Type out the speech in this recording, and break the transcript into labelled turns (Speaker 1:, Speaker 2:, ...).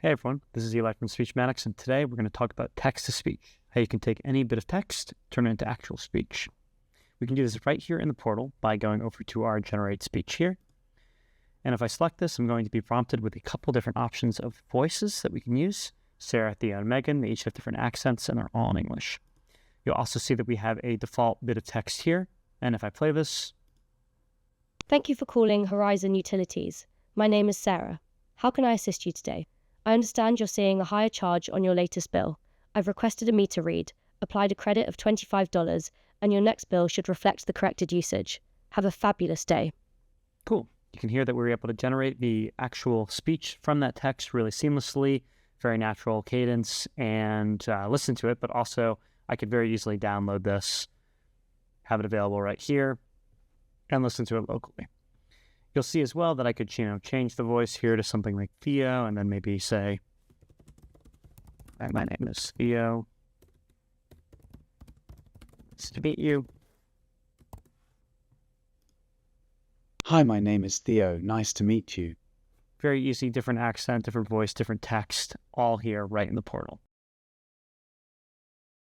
Speaker 1: Hey everyone, this is Eli from Speechmatics, and today we're going to talk about text-to-speech, how you can take any bit of text, turn it into actual speech. We can do this right here in the portal by going over to our Generate Speech here. And if I select this, I'm going to be prompted with a couple different options of voices that we can use. Sarah, Theo, and Megan, they each have different accents and they're all in English. You'll also see that we have a default bit of text here, and if I play this...
Speaker 2: Thank you for calling Horizon Utilities. My name is Sarah. How can I assist you today? I understand you're seeing a higher charge on your latest bill. I've requested a meter read, applied a credit of $25, and your next bill should reflect the corrected usage. Have a fabulous day.
Speaker 1: Cool. You can hear that we were able to generate the actual speech from that text really seamlessly, very natural cadence, and listen to it, but also I could very easily download this, have it available right here, and listen to it locally. You'll see as well that I could, change the voice here to something like Theo, and then maybe say, "Hi, my name is Theo. Nice to meet you."
Speaker 3: Hi, my name is Theo. Nice to meet you.
Speaker 1: Very easy, different accent, different voice, different text, all here right in the portal.